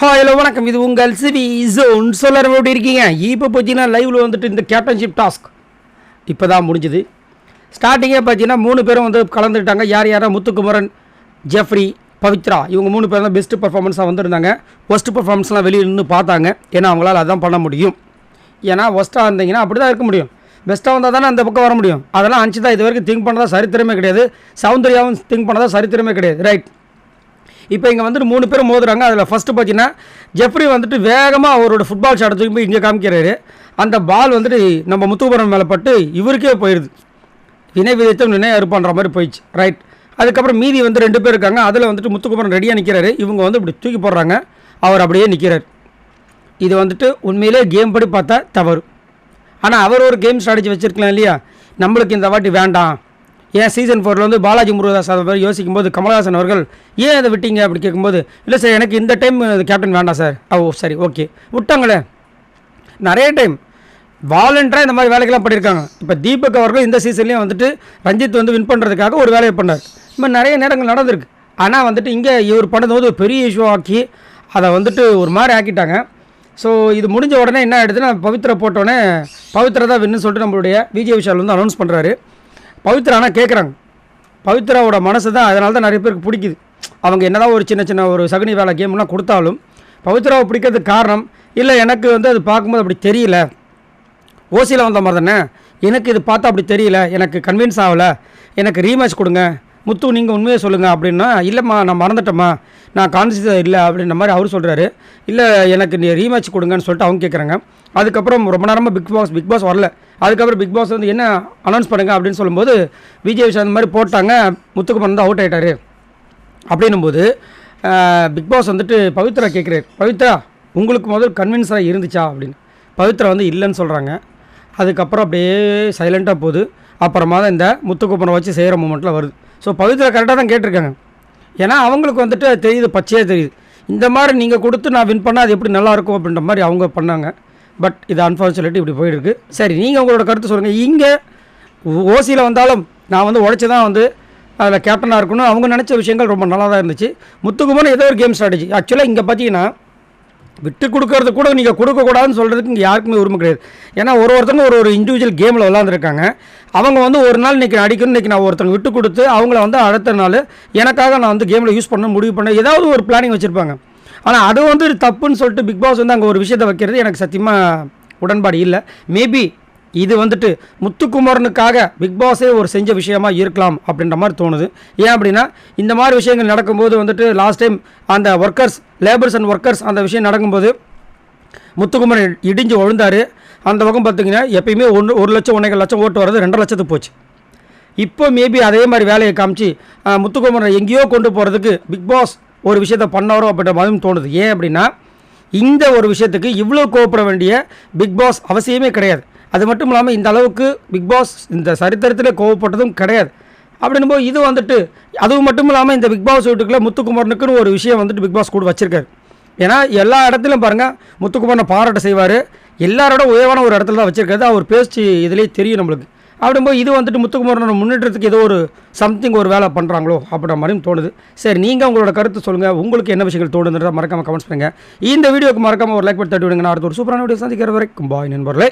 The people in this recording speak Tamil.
ஹலோ வணக்கம், இது உங்கள் சிவி ஜோன். சொல்லற எப்படி இருக்கீங்க? இப்போ பார்த்தீங்கன்னா லைவில் வந்துட்டு இந்த கேப்டன்ஷிப் டாஸ்க் இப்போ தான் முடிஞ்சுது. ஸ்டார்டிங்கே பார்த்தீங்கன்னா 3 பேரும் வந்து கலந்துக்கிட்டாங்க. யார் முத்துக்குமரன், ஜெஃப்ரி, பவித்ரா, இவங்க 3 பேர் தான் பெஸ்ட்டு பர்ஃபார்மன்ஸாக வந்திருந்தாங்க. ஒஸ்ட்டு பர்ஃபார்மன்ஸ்லாம் வெளியே நின்று பார்த்தாங்க. ஏன்னா அவங்களால அதான் பண்ண முடியும். ஏன்னா ஒஸ்ட்டாக இருந்தீங்கன்னா அப்படி தான் இருக்க முடியும். பெஸ்ட்டாக வந்தால் தானே அந்த பக்கம் வர முடியும். அதெல்லாம் அன்சிதா இது வரைக்கும் திங்க் பண்ணதா சரித்திரமே கிடையாது. சௌந்தர்யாவும் திங்க் பண்ணதா சரித்திரமே கிடையாது. ரைட், இப்போ இங்கே வந்துட்டு 3 பேர் மோதுறாங்க. அதில் ஃபஸ்ட்டு பார்த்தீங்கன்னா ஜெஃப்ரி வந்துட்டு வேகமாக அவரோட ஃபுட்பால் ஷாட்டை தூக்கி போய் இங்கே காமிக்கிறாரு. அந்த பால் வந்துட்டு நம்ம முத்துக்குமரன் மேலே பட்டு இவருக்கே போயிடுது. வினை விதைத்தம் வினை அறுப்பான்ற மாதிரி போயிடுச்சு. ரைட், அதுக்கப்புறம் மீதி வந்து 2 பேர் இருக்காங்க. அதில் வந்துட்டு முத்துக்குமரன் ரெடியாக நிற்கிறாரு. இவங்க வந்து இப்படி தூக்கி போடுறாங்க, அவர் அப்படியே நிற்கிறார். இது வந்துட்டு உண்மையிலே கேம் படி பார்த்தா தவறு. ஆனால் அவர் ஒரு கேம் ஸ்ட்ராட்டஜி வச்சுருக்கலாம் இல்லையா? நம்மளுக்கு இந்த வாட்டி வேண்டாம். ஏன் சீசன் 4 வந்து பாலாஜி முருகதாஸ் அவர் யோசிக்கும் போது கமலஹாசன் அவர்கள் ஏன் அதை விட்டீங்க அப்படி கேட்கும்போது, இல்லை சார் எனக்கு இந்த டைம் கேப்டன் வேண்டாம் சார். ஓ சரி ஓகே விட்டாங்களே. நிறைய டைம் வாலண்டராக இந்த மாதிரி வேலைக்கெல்லாம் பண்ணியிருக்காங்க. இப்போ தீபக் அவர்கள் இந்த சீசன்லேயும் வந்துட்டு ரஞ்சித் வந்து வின் பண்ணுறதுக்காக ஒரு வேலையை பண்ணார். இந்த மாதிரி நிறைய நேரங்கள் நடந்திருக்கு. ஆனால் வந்துட்டு இங்கே இவர் பண்ணும்போது ஒரு பெரிய இஷ்யூ ஆக்கி அதை வந்துட்டு ஒரு மாதிரி ஆக்கிட்டாங்க. ஸோ இது முடிஞ்ச உடனே என்ன ஆகிடுதுன்னா, பவித்ரா போட்டோடனே பவித்ரா தான் வின்னு சொல்லிட்டு நம்மளுடைய விஜய் விஷால் வந்து அனௌன்ஸ் பண்ணுறாரு. பவித்ரா ஆனால் கேட்குறாங்க. பவித்ராவோட மனசு தான், அதனால தான் நிறைய பேருக்கு பிடிக்குது. அவங்க என்னதான் ஒரு சின்ன ஒரு சகுனி வேலை கேம்லாம் கொடுத்தாலும் பவித்ராவை பிடிக்கிறதுக்கு காரணம், இல்லை எனக்கு வந்து அது பார்க்கும்போது அப்படி தெரியல, ஓசியில் வந்த மாதிரி தானே, எனக்கு இது பார்த்தா அப்படி தெரியல, எனக்கு கன்வின்ஸ் ஆகலை, எனக்கு ரீமேட்ச் கொடுங்க முத்து, நீங்கள் உண்மையை சொல்லுங்கள் அப்படின்னா, இல்லைம்மா நான் மறந்துட்டேம்மா, நான் கான்சியஸாக இல்லை அப்படின்ற மாதிரி அவர் சொல்கிறாரு. இல்லை எனக்கு நீ ரீமேட்ச் கொடுங்கன்னு சொல்லிட்டு அவங்க கேட்குறாங்க. அதுக்கப்புறம் ரொம்ப நேரமாக பிக் பாஸ் வரல. அதுக்கப்புறம் பிக் பாஸ் வந்து என்ன அனௌன்ஸ் பண்ணுங்க அப்படின்னு சொல்லும்போது விஜய் விஷால் அந்த மாதிரி போட்டாங்க. முத்துக்குமரன் வந்து அவுட் ஆகிட்டார். அப்படின்னும்போது பிக் பாஸ் வந்துட்டு பவித்ரா கேட்குறாரு, பவித்ரா உங்களுக்கு முதல் கன்வின்ஸாக இருந்துச்சா அப்படின்னு. பவித்ரா வந்து இல்லைன்னு சொல்கிறாங்க. அதுக்கப்புறம் அப்படியே சைலண்ட்டாக போகுது. அப்புறமா தான் இந்த முத்துக்குமரன் வச்சு செய்கிற மூமெண்ட்டில் வருது. ஸோ பவித்ரா கரெக்டாக தான் கேட்டிருக்காங்க. ஏன்னா அவங்களுக்கு வந்துட்டு தெரியுது, பச்சையாக தெரியுது. இந்த மாதிரி நீங்கள் கொடுத்து நான் வின் பண்ணால் அது எப்படி நல்லாயிருக்கும் அப்படின்ற மாதிரி அவங்க பண்ணாங்க. பட் இது அன்ஃபார்ச்சுனேட்லி இப்படி போயிருக்கு. சரி, நீங்கள் உங்களோட கருத்து சொல்லுங்கள். இங்கே ஓசியில் வந்தாலும் நான் வந்து உழைச்சி தான் வந்து அதில் கேப்டனாக இருக்கணும். அவங்க நினச்ச விஷயங்கள் ரொம்ப நல்லா தான் இருந்துச்சு. முத்துக்குமரன் ஏதோ ஒரு கேம் ஸ்ட்ராட்டஜி. ஆக்சுவலாக இங்கே பார்த்தீங்கன்னா விட்டு கொடுக்கறது கூட நீங்கள் கொடுக்கக்கூடாதுன்னு சொல்கிறதுக்கு இங்கே யாருக்குமே உரிமை கிடையாது. ஏன்னா ஒருத்தவங்க ஒரு இண்டிவிஜுவல் கேமில் விளாண்டுருக்காங்க. அவங்க வந்து ஒரு நாள் இன்றைக்கி அடிக்கணும், இன்றைக்கி நான் ஒருத்தவங்க விட்டு கொடுத்து அவங்கள வந்து அடுத்த நாள் எனக்காக நான் வந்து கேமில் யூஸ் பண்ண முடிவு பண்ண ஏதாவது ஒரு பிளானிங் வச்சுருப்பாங்க. ஆனால் அது வந்து தப்புன்னு சொல்லிட்டு பிக் பாஸ் வந்து அங்கே ஒரு விஷயத்தை வைக்கிறது எனக்கு சத்தியமாக உடன்பாடு இல்லை. மேபி இது வந்துட்டு முத்துக்குமரனுக்காக பிக் பாஸே ஒரு செஞ்ச விஷயமா இருக்கலாம் அப்படின்ற மாதிரி தோணுது. ஏன் அப்படின்னா இந்த மாதிரி விஷயங்கள் நடக்கும்போது வந்துட்டு லாஸ்ட் டைம் அந்த லேபர்ஸ் அண்ட் ஒர்க்கர்ஸ் அந்த விஷயம் நடக்கும்போது முத்துக்குமரன் இடிஞ்சு விழுந்தார். அந்த பக்கம் பார்த்திங்கன்னா எப்பயுமே 1 லட்சம் 1.5 லட்சம் ஓட்டு வர்றது 2 லட்சத்துக்கு போச்சு. இப்போ மேபி அதே மாதிரி வேலையை காமிச்சு முத்துக்குமரன் எங்கேயோ கொண்டு போகிறதுக்கு பிக் பாஸ் ஒரு விஷயத்தை பண்ணாரோ அப்படின்ற மாதிரியும் தோணுது. ஏன் அப்படின்னா இந்த ஒரு விஷயத்துக்கு இவ்வளோ கோவப்பட வேண்டிய பிக் பாஸ் அவசியமே கிடையாது. அது மட்டும் இல்லாமல் இந்த அளவுக்கு பிக் பாஸ் இந்த சரித்திரத்தில் கோவப்பட்டதும் கிடையாது. அப்படின்னும்போது இது வந்துட்டு அதுவும் மட்டும் இல்லாமல் இந்த பிக் பாஸ் வீட்டுக்குள்ளே முத்துக்குமரனுக்குன்னு ஒரு விஷயம் வந்துட்டு பிக் பாஸ் கூட வச்சுருக்காரு. ஏன்னா எல்லா இடத்துலையும் பாருங்கள் முத்துக்குமரனை பாராட்ட செய்வார். எல்லாரோட உயர்வான ஒரு இடத்துல தான் வச்சுருக்காரு. அவர் பேச்சு இதுலேயே தெரியும் நம்மளுக்கு. அப்படிங்கும்போது இது வந்துட்டு முத்துக்குமரனோட முன்னேற்றத்துக்கு ஏதோ ஒரு சம்திங் ஒரு வேலை பண்ணுறாங்களோ அப்படின்ற மாதிரியும் தோணுது. சரி, நீங்கள் உங்களோட கருத்து சொல்லுங்கள். உங்களுக்கு என்ன விஷயங்கள் தோணுன்றதை மறக்காமல் கமெண்ட்ஸ் பண்ணுங்கள். இந்த வீடியோக்கு மறக்காமல் ஒரு லைக் பண்ணி தட்டி விடுங்க. நான் அடுத்த ஒரு சூப்பரான வீடியோ சந்திக்கிற வரைக்கும் பாய் நண்பர்களே.